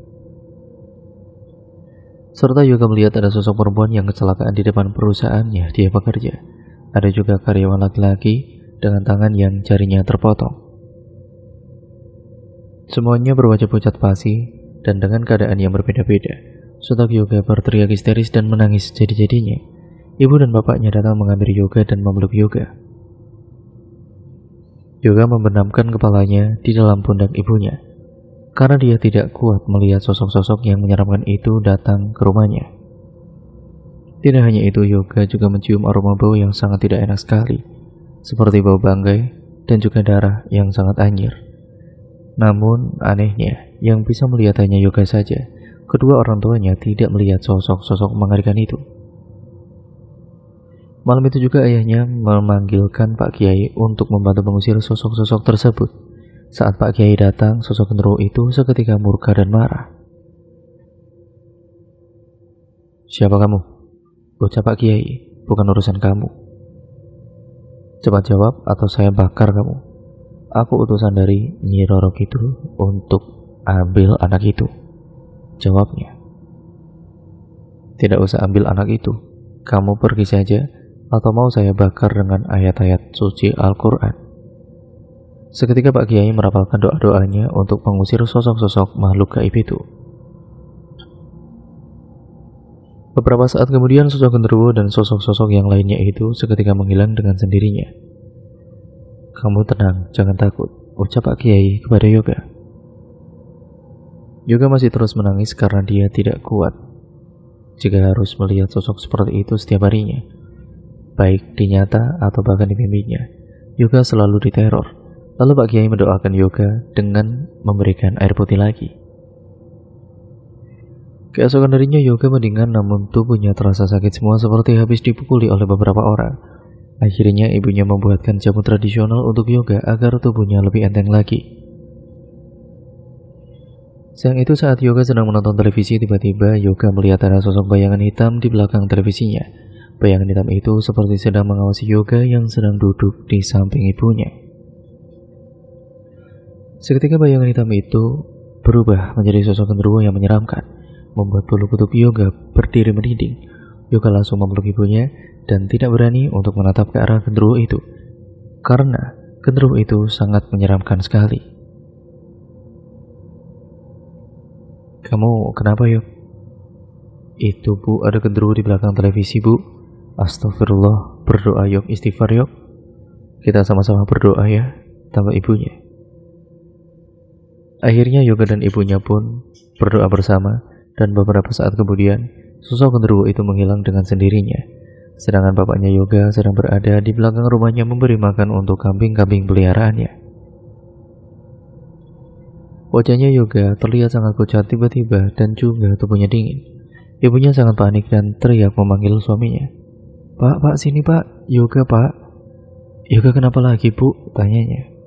S1: Serta Yoga melihat ada sosok perempuan yang kecelakaan di depan perusahaannya dia bekerja. Ada juga karyawan laki-laki dengan tangan yang jarinya terpotong. Semuanya berwajah pucat pasi dan dengan keadaan yang berbeda-beda. Sontak Yoga berteriak histeris dan menangis jadi-jadinya. Ibu dan bapaknya datang mengambil Yoga dan memeluk Yoga. Yoga membenamkan kepalanya di dalam pundak ibunya, karena dia tidak kuat melihat sosok-sosok yang menyeramkan itu datang ke rumahnya. Tidak hanya itu, Yoga juga mencium aroma bau yang sangat tidak enak sekali, seperti bau bangkai dan juga darah yang sangat anyir. Namun anehnya, yang bisa melihat hanya Yoga saja. Kedua orang tuanya tidak melihat sosok-sosok mengerikan itu. Malam itu juga ayahnya memanggilkan Pak Kiai untuk membantu mengusir sosok-sosok tersebut. Saat Pak Kiai datang, sosok genderuwo itu seketika murka dan marah. "Siapa kamu?" ucap Pak Kiai. "Bukan urusan kamu. Cepat jawab atau saya bakar kamu. Aku utusan dari Nyi Roro Kidul untuk ambil anak itu," jawabnya. "Tidak usah ambil anak itu. Kamu pergi saja, atau mau saya bakar dengan ayat-ayat suci Al-Quran." Seketika Pak Kiai merapalkan doa-doanya untuk mengusir sosok-sosok makhluk gaib itu. Beberapa saat kemudian sosok genderuwo dan sosok-sosok yang lainnya itu seketika menghilang dengan sendirinya. "Kamu tenang, jangan takut," ucap Pak Kiai kepada Yoga. Yoga masih terus menangis karena dia tidak kuat jika harus melihat sosok seperti itu setiap harinya, baik di nyata atau bahkan di mimpinya. Yoga selalu diteror. Lalu Pak Kiai mendoakan Yoga dengan memberikan air putih lagi. Keesokan harinya Yoga mendingan, namun tubuhnya terasa sakit semua seperti habis dipukuli oleh beberapa orang. Akhirnya ibunya membuatkan jamu tradisional untuk Yoga agar tubuhnya lebih enteng lagi. Siang itu saat Yoga sedang menonton televisi, tiba-tiba Yoga melihat ada sosok bayangan hitam di belakang televisinya. Bayangan hitam itu seperti sedang mengawasi Yoga yang sedang duduk di samping ibunya. Seketika bayangan hitam itu berubah menjadi sosok genderuwo yang menyeramkan, membuat bulu kuduk Yoga berdiri merinding. Yoga langsung memeluk ibunya dan tidak berani untuk menatap ke arah genderuwo itu, karena genderuwo itu sangat menyeramkan sekali. "Kamu kenapa, Yok?" "Itu, Bu, ada genderuwo di belakang televisi, Bu." "Astagfirullah, berdoa, Yok, istighfar, Yok." "Kita sama-sama berdoa ya," tambah ibunya. Akhirnya Yoga dan ibunya pun berdoa bersama, dan beberapa saat kemudian sosok genderuwo itu menghilang dengan sendirinya. Sedangkan bapaknya Yoga sedang berada di belakang rumahnya memberi makan untuk kambing-kambing peliharaannya. Wajahnya Yoga terlihat sangat pucat tiba-tiba dan juga tubuhnya dingin. Ibunya sangat panik dan teriak memanggil suaminya. Pak, sini Pak, Yoga Pak." "Yoga kenapa lagi, Bu?" tanyanya.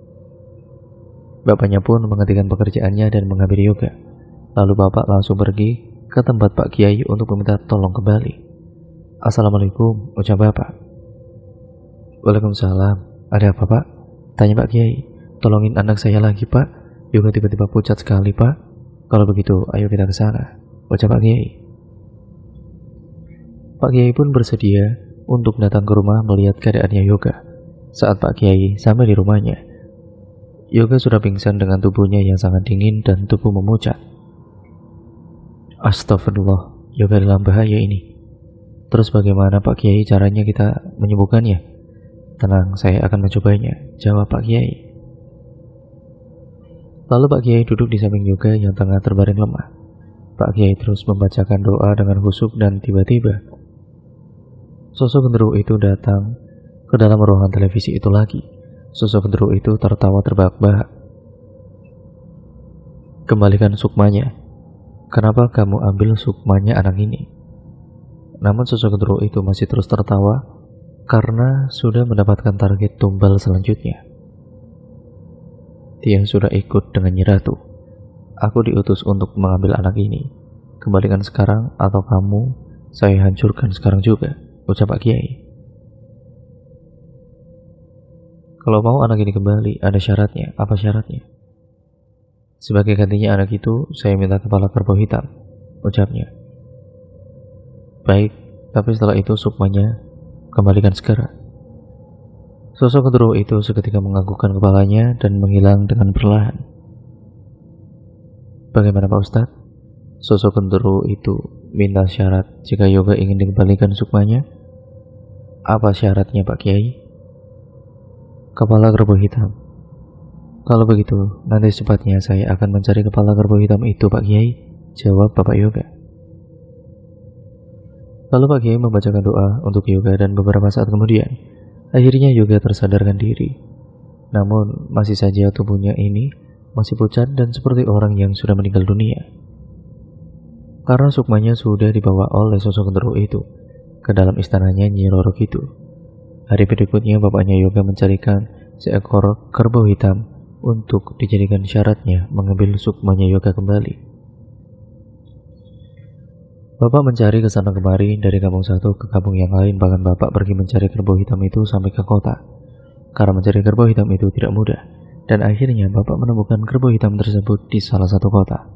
S1: Bapaknya pun menghentikan pekerjaannya dan mengambil Yoga. Lalu bapak langsung pergi ke tempat Pak Kiai untuk meminta tolong kembali. "Assalamualaikum," ucap bapak. "Waalaikumsalam. Ada apa, Pak?" tanya Pak Kiai. "Tolongin anak saya lagi, Pak. Yoga tiba-tiba pucat sekali, Pak." "Kalau begitu, ayo kita ke sana," ucap Pak Kiai. Pak Kiai pun bersedia untuk datang ke rumah melihat keadaannya Yoga. Saat Pak Kiai sampai di rumahnya, Yoga sudah pingsan dengan tubuhnya yang sangat dingin dan tubuh memucat. "Astagfirullah, Yoga dalam bahaya ini. Terus bagaimana Pak Kiai caranya kita menyembuhkannya?" "Tenang, saya akan mencobanya," jawab Pak Kiai. Lalu Pak Kiai duduk di samping Yoga yang tengah terbaring lemah. Pak Kiai terus membacakan doa dengan khusyuk dan tiba-tiba sosok genderuwo itu datang ke dalam ruangan televisi itu lagi. Sosok genderuwo itu tertawa terbahak-bahak. "Kembalikan sukmanya. Kenapa kamu ambil sukmanya anak ini?" Namun sosok genderuwo itu masih terus tertawa karena sudah mendapatkan target tumbal selanjutnya. "Dia sudah ikut dengan Nyi Ratu. Aku diutus untuk mengambil anak ini. Kembalikan sekarang atau kamu saya hancurkan sekarang juga," ucap Pak Kiai. "Kalau mau anak ini kembali, ada syaratnya." "Apa syaratnya?" "Sebagai gantinya anak itu, saya minta kepala kerbau hitam," ucapnya. "Baik, tapi setelah itu sukmanya kembalikan segera." Sosok genderuwo itu seketika menganggukkan kepalanya dan menghilang dengan perlahan. "Bagaimana Pak Ustadz?" Sosok genderuwo itu minta syarat jika Yoga ingin dikembalikan sukmanya. Apa syaratnya Pak Kiai? Kepala kerbau hitam. Kalau begitu, nanti secepatnya saya akan mencari kepala kerbau hitam itu Pak Kiai, jawab Bapak Yoga. Lalu Pak Kiai membacakan doa untuk Yoga dan beberapa saat kemudian, akhirnya Yoga tersadarkan diri. Namun, masih saja tubuhnya ini masih pucat dan seperti orang yang sudah meninggal dunia. Karena sukmanya sudah dibawa oleh sosok genderuwo itu ke dalam istananya Nyi Roro Kidul. Hari berikutnya bapaknya Yoga mencarikan seekor kerbau hitam untuk dijadikan syaratnya mengambil sukmanya Yoga kembali. Bapak mencari ke sana kemari dari kampung satu ke kampung yang lain, bahkan bapak pergi mencari kerbau hitam itu sampai ke kota. Karena mencari kerbau hitam itu tidak mudah, dan akhirnya bapak menemukan kerbau hitam tersebut di salah satu kota.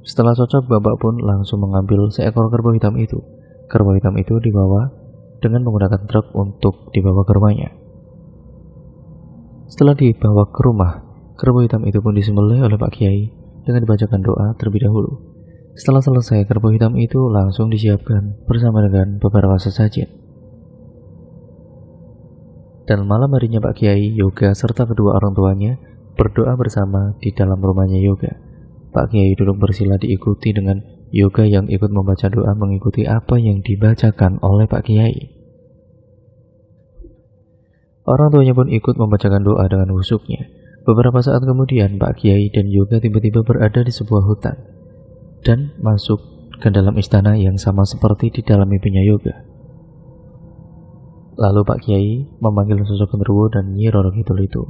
S1: Setelah cocok, bapak pun langsung mengambil seekor kerbau hitam itu. Kerbau hitam itu dibawa dengan menggunakan truk untuk dibawa ke rumahnya. Setelah dibawa ke rumah, kerbau hitam itu pun disembelih oleh Pak Kiai dengan dibacakan doa terlebih dahulu. Setelah selesai, kerbau hitam itu langsung disiapkan bersama dengan beberapa sesajen. Dan malam harinya Pak Kiai, Yoga, serta kedua orang tuanya berdoa bersama di dalam rumahnya Yoga. Pak Kiai duduk bersila diikuti dengan Yoga yang ikut membaca doa mengikuti apa yang dibacakan oleh Pak Kiai. Orang tuanya pun ikut membacakan doa dengan husuknya. Beberapa saat kemudian Pak Kiai dan Yoga tiba-tiba berada di sebuah hutan dan masuk ke dalam istana yang sama seperti di dalam mimpinya Yoga. Lalu Pak Kiai memanggil sosok genderuwo dan Nyi Roro Kidul itu.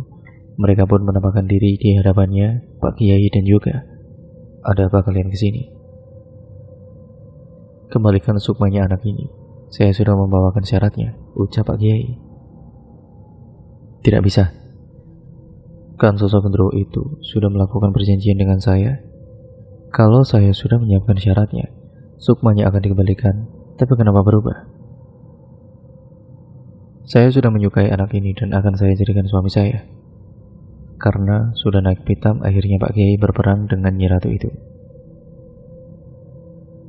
S1: Mereka pun menempatkan diri di hadapannya Pak Kiai dan Yoga. Ada apa kalian kesini? Kembalikan sukmanya anak ini. Saya sudah membawakan syaratnya, ucap Pak Kiai. Tidak bisa. Kan sosok genderuwo itu sudah melakukan perjanjian dengan saya. Kalau saya sudah menyiapkan syaratnya, sukmanya akan dikembalikan. Tapi kenapa berubah? Saya sudah menyukai anak ini dan akan saya jadikan suami saya. Karena sudah naik pitam, akhirnya Pak Kiai berperang dengan Nyi Ratu itu.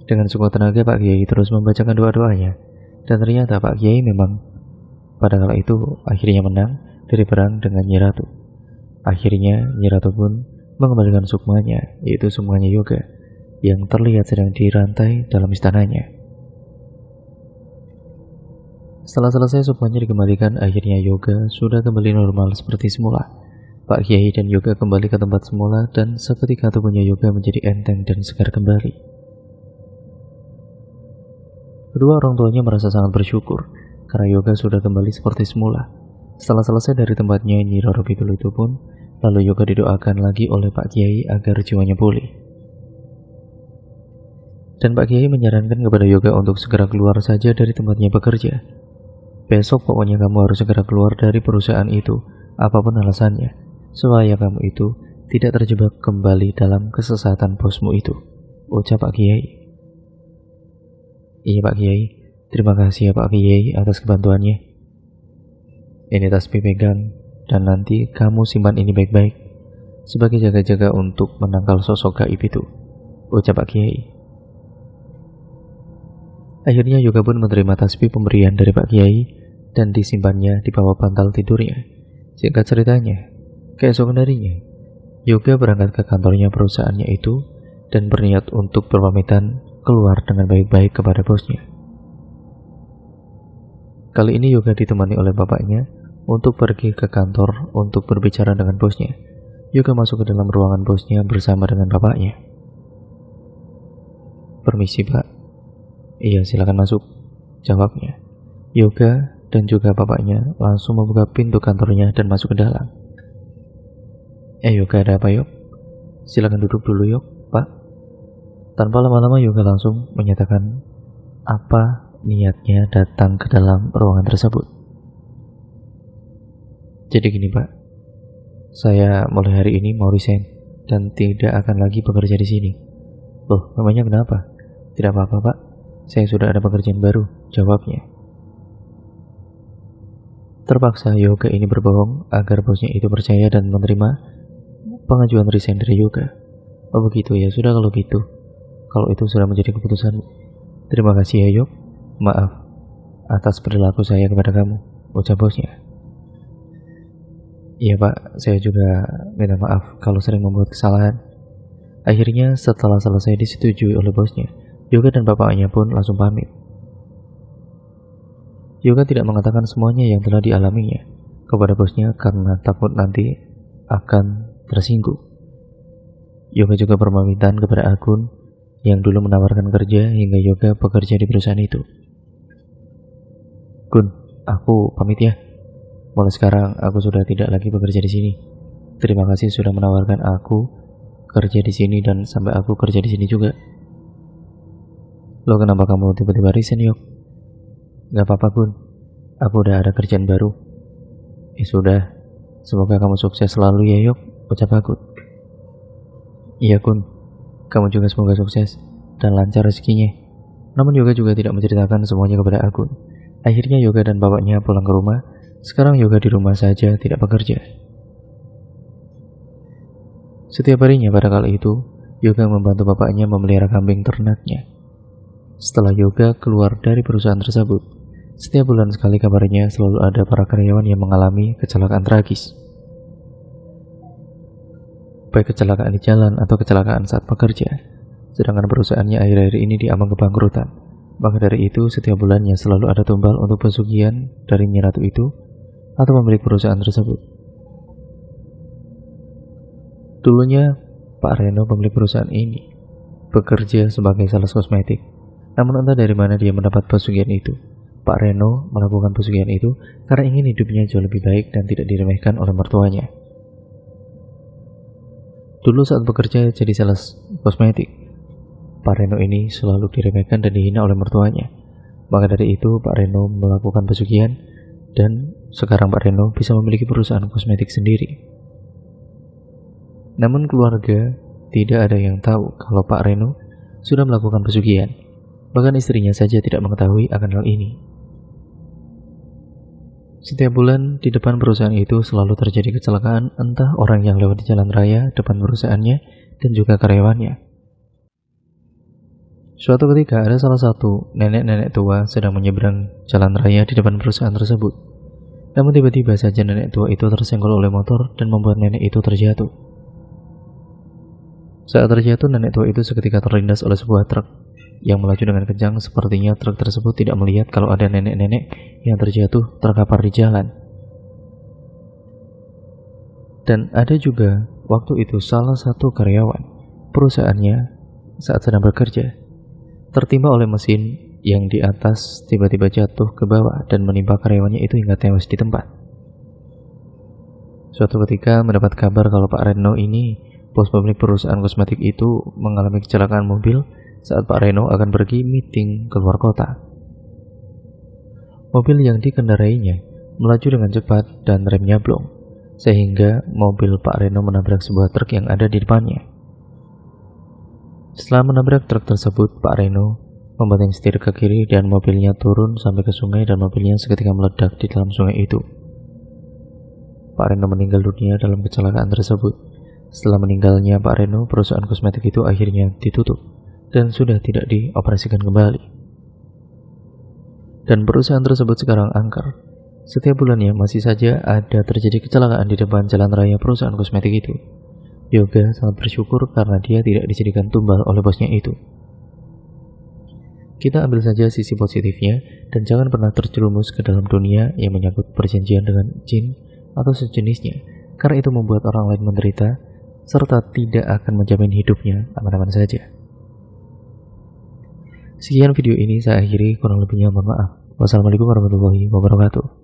S1: Dengan sekuat tenaga Pak Kiai terus membacakan doa-doanya, dan ternyata Pak Kiai memang pada kala itu akhirnya menang dari perang dengan Nyi Ratu. Akhirnya Nyi Ratu pun mengembalikan sukmanya, yaitu sukmanya Yoga, yang terlihat sedang dirantai dalam istananya. Setelah selesai sukmanya dikembalikan, akhirnya Yoga sudah kembali normal seperti semula. Pak Kiai dan Yoga kembali ke tempat semula dan seketika tubuhnya Yoga menjadi enteng dan segar kembali. Kedua orang tuanya merasa sangat bersyukur karena Yoga sudah kembali seperti semula. Setelah selesai dari tempatnya Nyi Roro Kidul itu pun, lalu Yoga didoakan lagi oleh Pak Kiai agar jiwanya pulih. Dan Pak Kiai menyarankan kepada Yoga untuk segera keluar saja dari tempatnya bekerja. Besok pokoknya kamu harus segera keluar dari perusahaan itu, apapun alasannya, supaya kamu itu tidak terjebak kembali dalam kesesatan bosmu itu, ucap Pak Kiai. Iya Pak Kiai, terima kasih ya Pak Kiai atas kebantuannya. Ini tasbih pegang, dan nanti kamu simpan ini baik-baik sebagai jaga-jaga untuk menangkal sosok gaib itu, ucap Pak Kiai. Akhirnya Yoga pun menerima tasbih pemberian dari Pak Kiai dan disimpannya di bawah bantal tidurnya. Singkat ceritanya, keesokan harinya, Yoga berangkat ke kantornya perusahaannya itu dan berniat untuk berpamitan keluar dengan baik-baik kepada bosnya. Kali ini Yoga ditemani oleh bapaknya untuk pergi ke kantor untuk berbicara dengan bosnya. Yoga masuk ke dalam ruangan bosnya bersama dengan bapaknya. Permisi Pak. Iya silakan masuk, jawabnya. Yoga dan juga bapaknya langsung membuka pintu kantornya dan masuk ke dalam. Yoga, ada apa Yok? Silakan duduk dulu Yok, Pak. Tanpa lama-lama Yoga langsung menyatakan apa niatnya datang ke dalam ruangan tersebut. Jadi gini Pak, saya mulai hari ini mau resign dan tidak akan lagi bekerja di sini. Loh, memangnya kenapa? Tidak apa-apa Pak, saya sudah ada pekerjaan baru, jawabnya. Terpaksa Yoga ini berbohong agar bosnya itu percaya dan menerima pengajuan resign dari Yoga. Oh begitu ya, sudah kalau gitu. Kalau itu sudah menjadi keputusanmu. Terima kasih ya Yok. Maaf atas perilaku saya kepada kamu, ucap bosnya. Iya Pak, saya juga minta maaf kalau sering membuat kesalahan. Akhirnya setelah selesai disetujui oleh bosnya, Yoga dan bapaknya pun langsung pamit. Yoga tidak mengatakan semuanya yang telah dialaminya kepada bosnya karena takut nanti akan tersinggung. Yoga juga berpamitan kepada Agun yang dulu menawarkan kerja hingga Yoga bekerja di perusahaan itu. Gun, aku pamit ya. Mulai sekarang aku sudah tidak lagi bekerja di sini. Terima kasih sudah menawarkan aku kerja di sini dan sampai aku kerja di sini juga. Lo kenapa kamu tiba-tiba resign, Yok? Gak apa-apa, Gun. Aku udah ada kerjaan baru. Ya sudah, semoga kamu sukses selalu ya, Yok, ucap Agun. Iya, Gun. Kamu juga semoga sukses dan lancar rezekinya. Namun Yoga juga tidak menceritakan semuanya kepada Agun. Akhirnya Yoga dan bapaknya pulang ke rumah. Sekarang Yoga di rumah saja, tidak bekerja. Setiap harinya pada kala itu, Yoga membantu bapaknya memelihara kambing ternaknya. Setelah Yoga keluar dari perusahaan tersebut, setiap bulan sekali kabarnya selalu ada para karyawan yang mengalami kecelakaan tragis. Baik kecelakaan di jalan atau kecelakaan saat bekerja. Sedangkan perusahaannya akhir-akhir ini diambang kebangkrutan. Maka dari itu, setiap bulannya selalu ada tumbal untuk pesugihan dari Nyi Ratu itu atau pemilik perusahaan tersebut. Dulunya, Pak Reno, pemilik perusahaan ini, bekerja sebagai sales kosmetik. Namun entah dari mana dia mendapat pesugihan itu. Pak Reno melakukan pesugihan itu karena ingin hidupnya jauh lebih baik dan tidak diremehkan oleh mertuanya. Dulu saat bekerja jadi sales kosmetik, Pak Reno ini selalu diremehkan dan dihina oleh mertuanya. Maka dari itu Pak Reno melakukan pesugihan dan sekarang Pak Reno bisa memiliki perusahaan kosmetik sendiri. Namun keluarga tidak ada yang tahu kalau Pak Reno sudah melakukan pesugihan. Bahkan istrinya saja tidak mengetahui akan hal ini. Setiap bulan di depan perusahaan itu selalu terjadi kecelakaan, entah orang yang lewat di jalan raya depan perusahaannya dan juga karyawannya. Suatu ketika ada salah satu nenek-nenek tua sedang menyeberang jalan raya di depan perusahaan tersebut. Namun tiba-tiba saja nenek tua itu tersenggol oleh motor dan membuat nenek itu terjatuh. Saat terjatuh, nenek tua itu seketika terlindas oleh sebuah truk yang melaju dengan kencang. Sepertinya truk tersebut tidak melihat kalau ada nenek-nenek yang terjatuh terkapar di jalan. Dan ada juga waktu itu salah satu karyawan perusahaannya saat sedang bekerja tertimpa oleh mesin yang di atas tiba-tiba jatuh ke bawah dan menimpa karyawannya itu hingga tewas di tempat. Suatu ketika mendapat kabar kalau Pak Reno ini, bos pemilik perusahaan kosmetik itu, mengalami kecelakaan mobil saat Pak Reno akan pergi meeting keluar kota. Mobil yang dikendarainya melaju dengan cepat dan remnya blong, sehingga mobil Pak Reno menabrak sebuah truk yang ada di depannya. Setelah menabrak truk tersebut, Pak Reno membanting setir ke kiri dan mobilnya turun sampai ke sungai dan mobilnya seketika meledak di dalam sungai itu. Pak Reno meninggal dunia dalam kecelakaan tersebut. Setelah meninggalnya Pak Reno, perusahaan kosmetik itu akhirnya ditutup dan sudah tidak dioperasikan kembali. Dan perusahaan tersebut sekarang angker. Setiap bulannya masih saja ada terjadi kecelakaan di depan jalan raya perusahaan kosmetik itu. Yoga sangat bersyukur karena dia tidak dijadikan tumbal oleh bosnya itu. Kita ambil saja sisi positifnya dan jangan pernah terjerumus ke dalam dunia yang menyangkut perjanjian dengan jin atau sejenisnya, karena itu membuat orang lain menderita serta tidak akan menjamin hidupnya aman-aman saja. Sekian video ini saya akhiri, kurang lebihnya mohon maaf. Wassalamualaikum warahmatullahi wabarakatuh.